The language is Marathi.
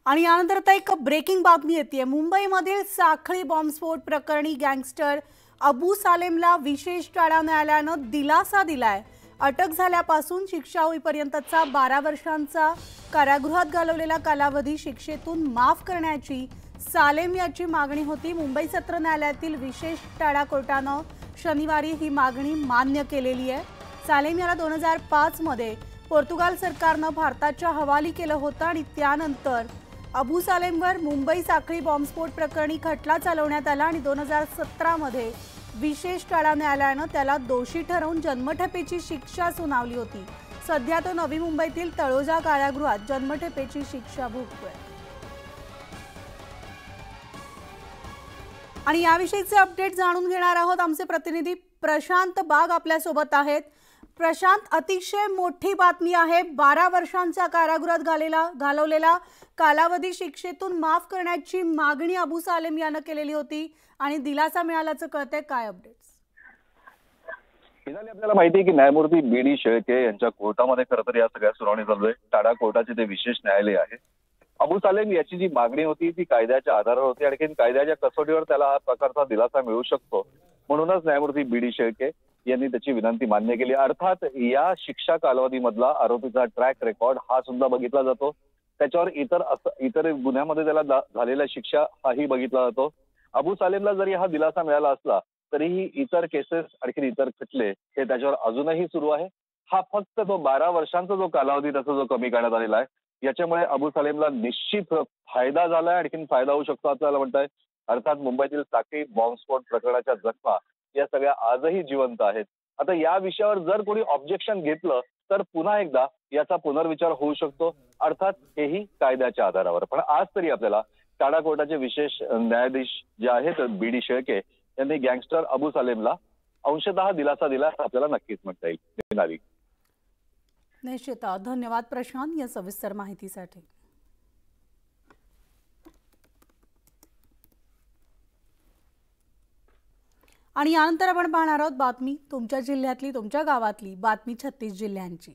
आणि यानंतर आता एक ब्रेकिंग बातमी येते। मुंबईमधील साखळी बॉम्बस्फोट प्रकरणी गँगस्टर अबू सालेमला विशेष टाळा न्यायालयानं दिलासा दिलाय। अटक झाल्यापासून शिक्षा होईपर्यंतचा 12 वर्षांचा कारागृहात घालवलेला कालावधी शिक्षेतून माफ करण्याची सालेम याची मागणी होती। मुंबई सत्र न्यायालयातील विशेष टाळा कोर्टानं शनिवारी ही मागणी मान्य केलेली आहे। सालेम याला 2005 मध्ये पोर्तुगाल सरकारनं भारताच्या हवाली केलं होतं आणि त्यानंतर अबू सालेमवर मुंबई साखळी बॉम्बस्फोट प्रकरणी खटला चालवण्यात आला आणि 2017 मध्ये विशेष टाळा न्यायालयानं त्याला दोषी ठरवून जन्मठेपेची शिक्षा सुनावली होती। सध्या तो नवी मुंबईतील तळोजा कारागृहात जन्मठेपेची शिक्षा भोगतोय। आणि याविषयीचे अपडेट जाणून घेणार आहोत। आमचे प्रतिनिधी प्रशांत बाग आपल्या सोबत आहेत। प्रशांत, अतिशय मोठी बातमी आहे। 12 वर्षांच्या कारागृहात घालवलेला कालावधी शिक्षेतून माफ करण्याची मागणी अबू सालेम यानं केलेली होती आणि दिलासा मिळाल्याचं कळतंय। काय अपडेट्स? आपल्याला माहिती आहे की न्यायमूर्ती बी.डी. शेळके यांच्या कोर्टामध्ये खरं तर या सगळ्या सुनावणी चालू आहे। टाडा कोर्टाचे ते विशेष न्यायालय आहे। अबू सालेम याची जी मागणी होती ती कायद्याच्या आधारावर होती आणि कायद्याच्या कसोटीवर त्याला हा प्रकारचा दिलासा मिळू शकतो, म्हणूनच न्यायमूर्ती बी.डी. शेळके यांनी त्याची विनंती मान्य केली। अर्थात या शिक्षा कालावधीमधला आरोपीचा ट्रॅक रेकॉर्ड हा सुद्धा बघितला जातो, त्याच्यावर इतर गुन्ह्यामध्ये त्याला झालेल्या शिक्षा हाही बघितला जातो। अबू सालेमला जरी हा दिलासा मिळाला असला तरीही इतर केसेस आणखी इतर खटले हे त्याच्यावर अजूनही सुरू आहे। हा फक्त तो 12 वर्षांचा जो कालावधी त्याचा जो कमी करण्यात आलेला आहे, याच्यामुळे अबू सालेमला निश्चित फायदा झालाय, आणखी फायदा होऊ शकतो असं म्हणताय। अर्थात मुंबईतील साखळी बॉम्बस्फोट प्रकरणाच्या जखमा या सगळ्या आजही जिवंत आहेत। आता या विषयावर जर कोणी ऑब्जेक्शन घेतलं तर पुन्हा एकदा याचा पुनर्विचार होऊ शकतो, अर्थात हेही कायद्याच्या आधारावर। पण आज तरी आपल्याला टाडा कोर्टाचे विशेष न्यायाधीश जे आहेत बी.डी. शेळके यांनी गँगस्टर अबू सालेमला अंशतः दिलासा दिला असं आपल्याला नक्कीच म्हणता येईल। निश्चित धन्यवाद प्रशांत या सविस्तर माहितीसाठी। आणि यानंतर आपण पाहणार आहोत बातमी तुमच्या जिल्ह्यातली, तुमच्या गावातली बातमी 36 जिल्ह्यांची।